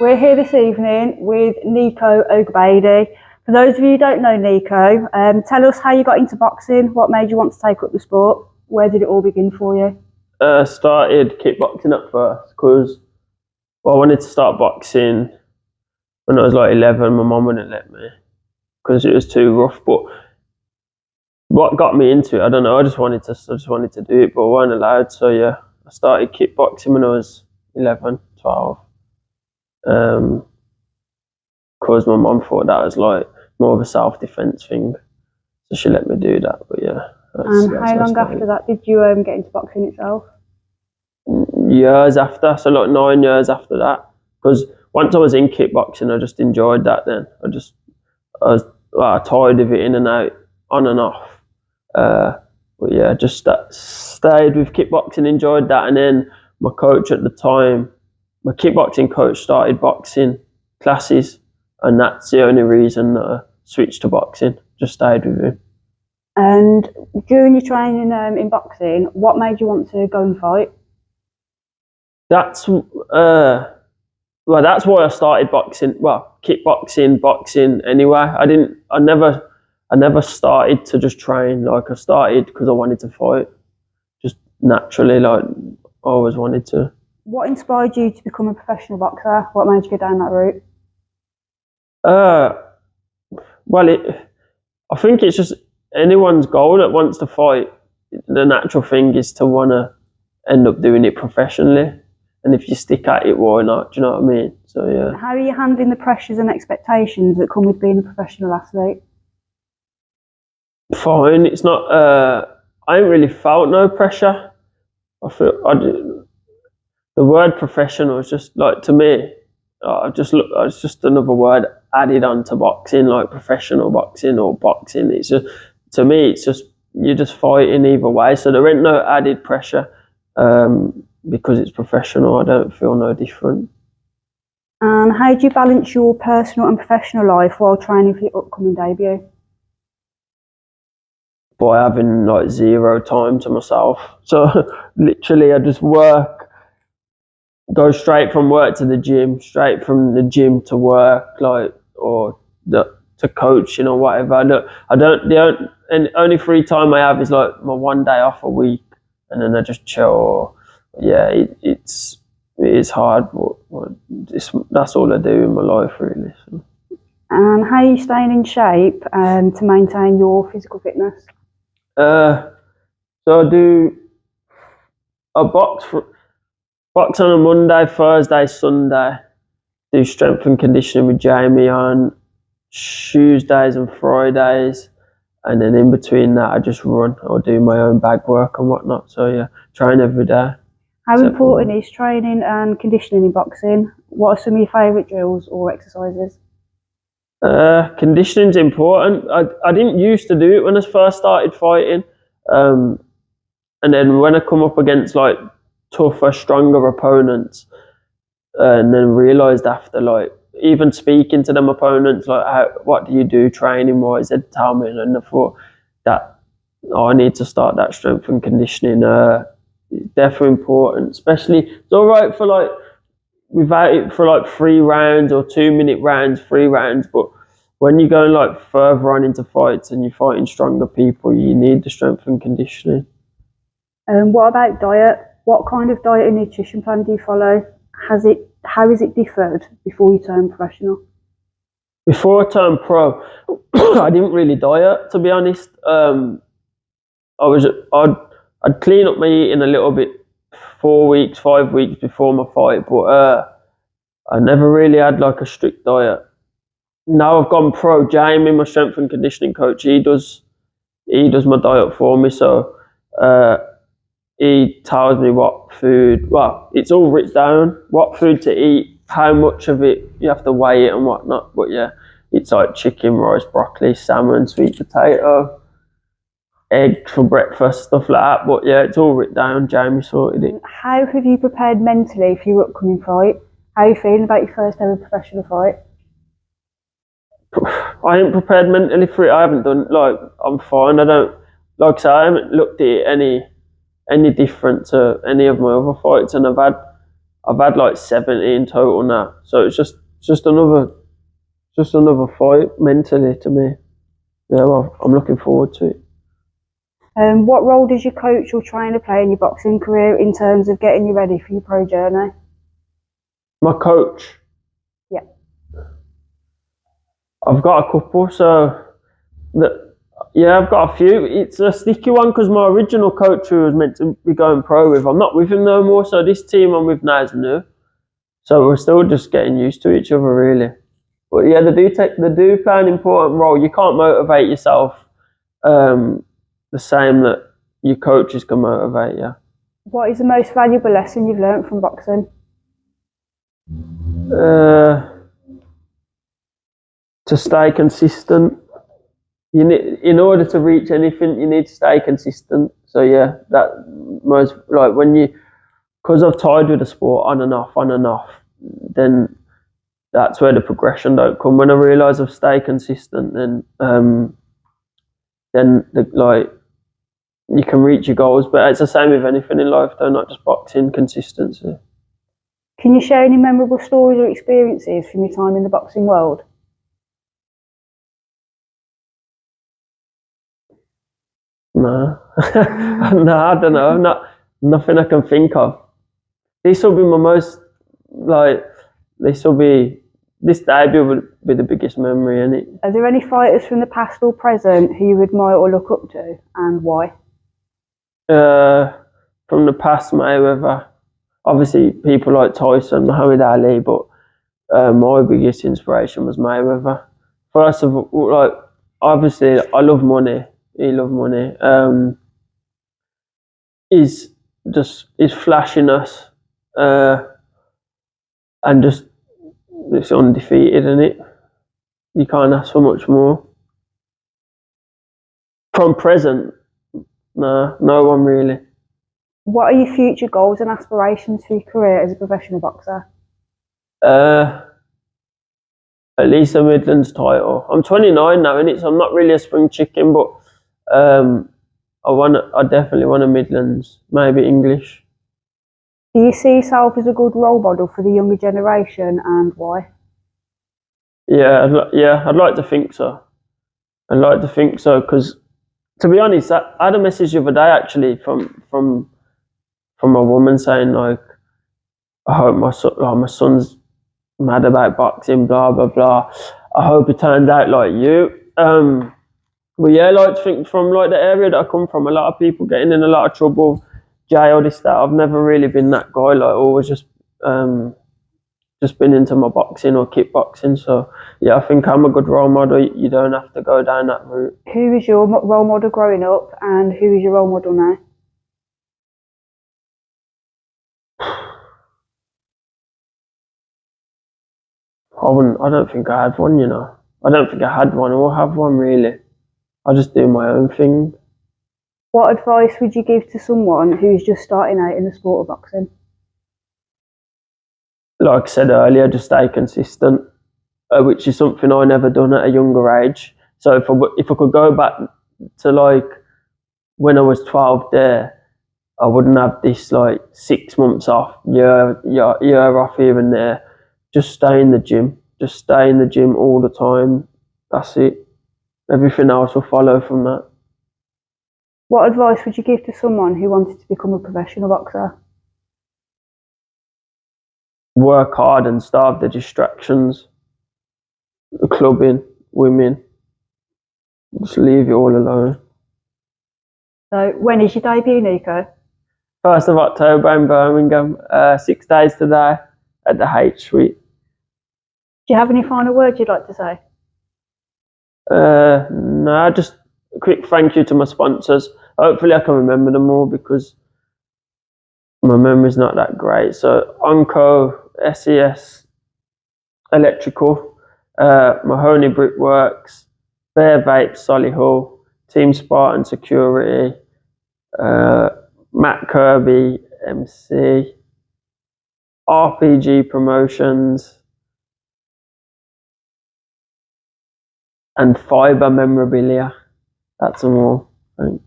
We're here this evening with Nico Ogbeide. For those of you who don't know Nico, tell us how you got into boxing, what made you want to take up the sport, where did it all begin for you? Started kickboxing at first because I wanted to start boxing when I was like 11. My mum wouldn't let me because it was too rough. But what got me into it, I don't know. I just wanted to do it, but I weren't allowed. So yeah, I started kickboxing when I was 11, 12. Because my mum thought that was like more of a self-defense thing, so she let me do that. But yeah. And how long after that did you get into boxing itself? Years after, so like 9 years after that. Because once I was in kickboxing, I just enjoyed that. Then I was tired of it, in and out, on and off. But yeah, just stayed with kickboxing, enjoyed that, and then my coach at the time, my kickboxing coach, started boxing classes, and that's the only reason that I switched to boxing. Just stayed with him. And during your training in boxing, what made you want to go and fight? That's why I started boxing. Well, kickboxing, boxing. Anyway, I never started to just train. Like, I started because I wanted to fight, just naturally. Like, I always wanted to. What inspired you to become a professional boxer? What made you go down that route? I think it's just anyone's goal that wants to fight. The natural thing is to want to end up doing it professionally. And if you stick at it, why not? Do you know what I mean? So yeah. How are you handling the pressures and expectations that come with being a professional athlete? Fine. It's not. I ain't really felt no pressure. The word professional is just like, to me, it's just another word added onto boxing, like professional boxing or boxing. It's just, to me, it's just, you're just fighting either way. So there ain't no added pressure. Because it's professional, I don't feel no different. And how do you balance your personal and professional life while training for your upcoming debut? By having like zero time to myself. So literally I just work, go straight from work to the gym, straight from the gym to work, like, or to coaching or whatever. And only free time I have is like my 1 day off a week, and then I just chill. Yeah, it is hard, but that's all I do in my life, really. So. And how are you staying in shape to maintain your physical fitness? So I box on a Monday, Thursday, Sunday. Do strength and conditioning with Jamie on Tuesdays and Fridays, and then in between that I just run or do my own bag work and whatnot. So yeah, train every day. How important is training and conditioning in boxing? What are some of your favourite drills or exercises? Conditioning's important. I didn't used to do it when I first started fighting, and then when I come up against like tougher, stronger opponents, and then realised after, like, even speaking to them opponents, like, what do you do training wise? They'd tell me, and I thought that I need to start that strength and conditioning. Definitely important, especially it's all right for like without it for like 3 rounds or 2-minute rounds, 3 rounds, but when you're going like further on into fights and you're fighting stronger people, you need the strength and conditioning. What about diet? What kind of diet and nutrition plan do you follow? How has it differed before you turned professional? Before I turned pro, I didn't really diet, to be honest. I'd clean up my eating a little bit 4 weeks, 5 weeks before my fight, but I never really had like a strict diet. Now I've gone pro. Jamie, my strength and conditioning coach, he does my diet for me. So he tells me what food. Well, it's all written down, what food to eat, how much of it you have to weigh it and whatnot. But yeah, it's like chicken, rice, broccoli, salmon, sweet potato, egg for breakfast, stuff like that. But yeah, it's all written down. Jamie sorted it. How have you prepared mentally for your upcoming fight? How are you feeling about your first ever professional fight? I ain't prepared mentally for it. I haven't done, like, I'm fine. I don't, like I say, I haven't looked at it any different to any of my other fights, and I've had I've had like 70 in total now. So it's just another fight mentally to me. Yeah, well, I'm looking forward to it. What role does your coach or trainer play in your boxing career in terms of getting you ready for your pro journey? My coach, Yeah. I've got a couple, so yeah, I've got a few. It's a sticky one because my original coach who was meant to be going pro with, I'm not with him no more. So this team I'm with now is new. So we're still just getting used to each other, really. But yeah, they do play an important role. You can't motivate yourself the same that your coaches can motivate you. What is the most valuable lesson you've learned from boxing? To stay consistent. You need, in order to reach anything, you need to stay consistent. So yeah, that most like when you, because I've tied with the sport on and off, then that's where the progression don't come. When I realise I've stayed consistent, then like you can reach your goals. But it's the same with anything in life, though, not just boxing. Consistency. Can you share any memorable stories or experiences from your time in the boxing world? No, no, I don't know. Nothing I can think of. This will be my most like. This debut will be the biggest memory, innit? Are there any fighters from the past or present who you admire or look up to, and why? From the past, Mayweather. Obviously, people like Tyson, Muhammad Ali, but my biggest inspiration was Mayweather. First of all, like obviously, I love money. He loved money. His flashiness, and just it's undefeated, isn't it? You can't ask for much more. From present, no one really. What are your future goals and aspirations for your career as a professional boxer? Uh, at least a Midlands title. I'm 29 now, innit? So I'm not really a spring chicken, but I definitely want a Midlands, maybe English. Do you see yourself as a good role model for the younger generation, and why? Yeah, I'd like to think so. I'd like to think so because, to be honest, I had a message the other day actually from a woman saying like, I hope my son's mad about boxing, blah blah blah. I hope it turns out like you. But yeah, I like to think from like the area that I come from, a lot of people getting in a lot of trouble, jail, this that. I've never really been that guy. Like always just been into my boxing or kickboxing. So yeah, I think I'm a good role model. You don't have to go down that route. Who was your role model growing up, and who is your role model now? I don't think I had one. I don't think I had one or have one really. I just do my own thing. What advice would you give to someone who's just starting out in the sport of boxing? Like I said earlier, just stay consistent, which is something I never done at a younger age. So if I could go back to like when I was 12 there, I wouldn't have this like 6 months off, year off here and there. Just stay in the gym. Just stay in the gym all the time. That's it. Everything else will follow from that. What advice would you give to someone who wanted to become a professional boxer? Work hard and starve the distractions. The clubbing, women. Just leave it all alone. So, when is your debut, Nico? 1st of October in Birmingham. 6 days today at the H Suite. Do you have any final words you'd like to say? No, just a quick thank you to my sponsors. Hopefully I can remember them all because my memory's not that great. So Onco, SES Electrical, Mahoney Brickworks, Bear Vape, Solihull, Team Spartan Security, Matt Kirby, MC, RPG Promotions, and Fibre Memorabilia. That's them all, I think.